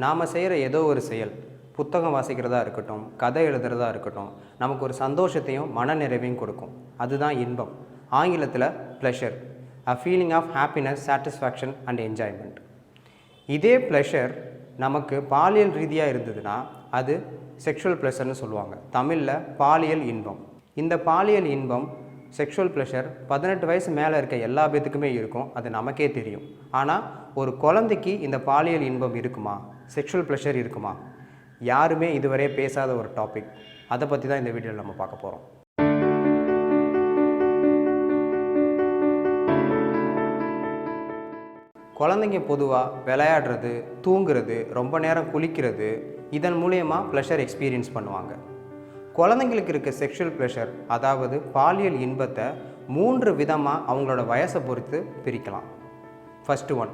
நாம் செய்கிற ஏதோ ஒரு செயல், புத்தகம் வாசிக்கிறதா இருக்கட்டும், கதை எழுதுறதா இருக்கட்டும், நமக்கு ஒரு சந்தோஷத்தையும் மன நிறைவையும் கொடுக்கும். அதுதான் இன்பம். ஆங்கிலத்தில் pleasure, a feeling of happiness, satisfaction and enjoyment. இதே ப்ளஷர் நமக்கு பாலியல் ரீதியாக இருந்ததுன்னா அது செக்ஷுவல் ப்ளஷர்னு சொல்லுவாங்க. தமிழில் பாலியல் இன்பம். இந்த பாலியல் இன்பம், செக்ஷுவல் ப்ளஷர் 18 வயசு மேலே இருக்க எல்லா பேத்துக்குமே இருக்கும். அது நமக்கே தெரியும். ஆனால் ஒரு குழந்தைக்கு இந்த பாலியல் இன்பம் இருக்குமா, செக்ஷுவல் ப்ளஷர் இருக்குமா? யாருமே இதுவரை பேசாத ஒரு டாபிக். அதை பற்றி தான் இந்த வீடியோவில் நம்ம பார்க்க போகிறோம். குழந்தைங்க பொதுவாக விளையாடுறது, தூங்குறது, ரொம்ப நேரம் குளிக்கிறது, இதன் மூலயமா ப்ளஷர் எக்ஸ்பீரியன்ஸ் பண்ணுவாங்க. குழந்தைங்களுக்கு இருக்க செக்ஷுவல் ப்ளஷர், அதாவது பாலியல் இன்பத்தை 3 விதமாக அவங்களோட வயசை பொறுத்து பிரிக்கலாம். ஃபஸ்ட்டு ஒன்,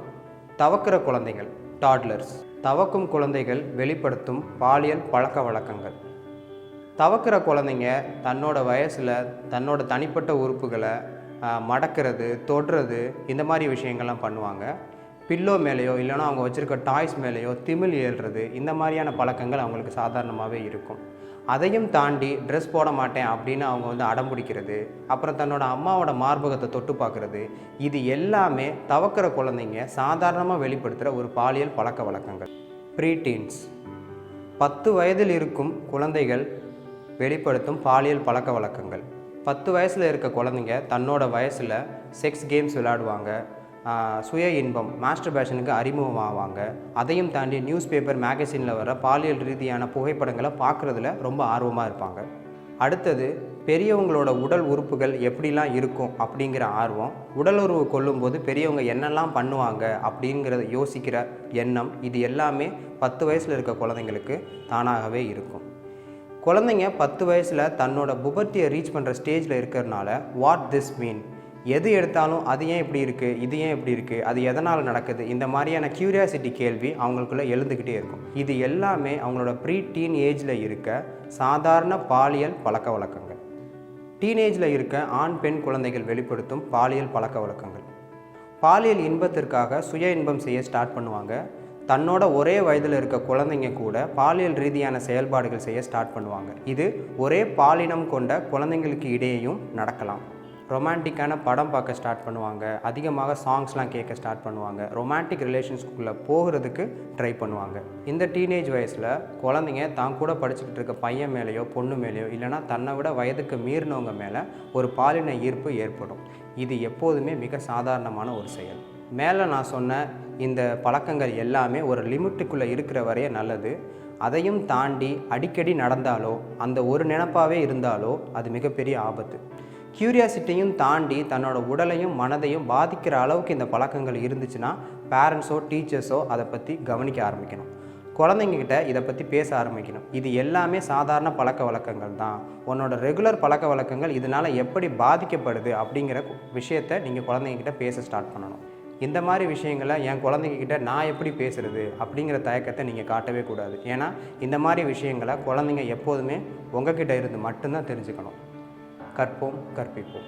தவக்கிற குழந்தைகள், டாட்லர்ஸ். தவக்கும் குழந்தைகள் வெளிப்படுத்தும் பாலியல் பழக்க வழக்கங்கள். தவக்கிற குழந்தைங்க தன்னோட வயசில் தன்னோட தனிப்பட்ட உறுப்புகளை மடக்கிறது, தொடுறது, இந்த மாதிரி விஷயங்கள்லாம் பண்ணுவாங்க. பில்லோ மேலேயோ இல்லைனா அவங்க வச்சுருக்க டாய்ஸ் மேலேயோ திமில் ஏறுறது, இந்த மாதிரியான பழக்கங்கள் அவங்களுக்கு சாதாரணமாகவே இருக்கும். அதையும் தாண்டி ட்ரெஸ் போட மாட்டேன் அப்படின்னு அவங்க அடம் பிடிக்கிறது, அப்புறம் தன்னோட அம்மாவோட மார்பகத்தை தொட்டு பார்க்குறது, இது எல்லாமே தவக்கிற குழந்தைங்க சாதாரணமாக வெளிப்படுத்துகிற ஒரு பாலியல் பழக்க வழக்கங்கள். ப்ரீடீன்ஸ், 10 வயதில் இருக்கும் குழந்தைகள் வெளிப்படுத்தும் பாலியல் பழக்க வழக்கங்கள். 10 வயசில் இருக்க குழந்தைங்க தன்னோட வயசில் செக்ஸ் கேம்ஸ் விளையாடுவாங்க, சுய இன்பம், மாஸ்டர்பேஷனுக்கு அறிமுகமாவாங்க. அதையும் தாண்டி நியூஸ் பேப்பர், மேகசினில் வர பாலியல் ரீதியான புகைப்படங்களை பார்க்குறதுல ரொம்ப ஆர்வமாக இருப்பாங்க. அடுத்தது, பெரியவங்களோட உடல் உறுப்புகள் எப்படிலாம் இருக்கும் அப்படிங்கிற ஆர்வம். உடல் உறவு கொள்ளும்போது பெரியவங்க என்னெல்லாம் பண்ணுவாங்க அப்படிங்கிறத யோசிக்கிற எண்ணம், இது எல்லாமே 10 வயசில் இருக்க குழந்தைங்களுக்கு தானாகவே இருக்கும். குழந்தைங்க 10 வயசில் தன்னோட புபர்ட்டியை ரீச் பண்ணுற ஸ்டேஜில் இருக்கிறதுனால வாட் திஸ் மீன், எது எடுத்தாலும் அது ஏன் இப்படி இருக்குது, இது ஏன் இப்படி இருக்குது, அது எதனால் நடக்குது, இந்த மாதிரியான க்யூரியாசிட்டி கேள்வி அவங்களுக்குள்ளே எழுந்துக்கிட்டே இருக்கும். இது எல்லாமே அவங்களோட ப்ரீ டீன் ஏஜில் இருக்க சாதாரண பாலியல் பழக்க வழக்கங்கள். டீனேஜில் இருக்க ஆண் பெண் குழந்தைகள் வெளிப்படுத்தும் பாலியல் பழக்க வழக்கங்கள். பாலியல் இன்பத்திற்காக சுய இன்பம் செய்ய ஸ்டார்ட் பண்ணுவாங்க. தன்னோட ஒரே வயதில் இருக்க குழந்தைங்க கூட பாலியல் ரீதியான செயல்பாடுகள் செய்ய ஸ்டார்ட் பண்ணுவாங்க. இது ஒரே பாலினம் கொண்ட குழந்தைங்களுக்கு இடையேயும் நடக்கலாம். ரொமான்டிக்கான படம் பார்க்க ஸ்டார்ட் பண்ணுவாங்க, அதிகமாக சாங்ஸ்லாம் கேட்க ஸ்டார்ட் பண்ணுவாங்க, ரொமான்டிக் ரிலேஷன்ஸ்குள்ளே போகிறதுக்கு ட்ரை பண்ணுவாங்க. இந்த டீனேஜ் வயசில் குழந்தைங்க தான் கூட படிச்சுக்கிட்டு இருக்க பையன் மேலேயோ பொண்ணு மேலேயோ இல்லைனா தன்னை விட வயதுக்கு மீறினவங்க மேலே ஒரு பாலின ஈர்ப்பு ஏற்படும். இது எப்போதுமே மிக சாதாரணமான ஒரு செயல். மேலே நான் சொன்ன இந்த பழக்கங்கள் எல்லாமே ஒரு லிமிட்டுக்குள்ளே இருக்கிற வரைய நல்லது. அதையும் தாண்டி அடிக்கடி நடந்தாலோ அந்த ஒரு நினைப்பாகவே இருந்தாலோ அது மிகப்பெரிய ஆபத்து. க்யூரியாசிட்டியும் தாண்டி தன்னோட உடலையும் மனதையும் பாதிக்கிற அளவுக்கு இந்த பழக்கங்கள் இருந்துச்சுன்னா பேரண்ட்ஸோ டீச்சர்ஸோ அதை பற்றி கவனிக்க ஆரம்பிக்கணும். குழந்தைங்கக்கிட்ட இதை பற்றி பேச ஆரம்பிக்கணும். இது எல்லாமே சாதாரண பழக்க வழக்கங்கள் தான், உன்னோட ரெகுலர் பழக்க வழக்கங்கள் இதனால் எப்படி பாதிக்கப்படுது அப்படிங்கிற விஷயத்தை நீங்கள் குழந்தைங்கக்கிட்ட பேச ஸ்டார்ட் பண்ணணும். இந்த மாதிரி விஷயங்களை என் குழந்தைங்கக்கிட்ட நான் எப்படி பேசுகிறது அப்படிங்கிற தயக்கத்தை நீங்கள் காட்டவே கூடாது. ஏன்னா இந்த மாதிரி விஷயங்களை குழந்தைங்க எப்போதுமே உங்ககிட்ட இருந்து மட்டும்தான் தெரிஞ்சுக்கணும். கற்போம், கற்பிப்போம்.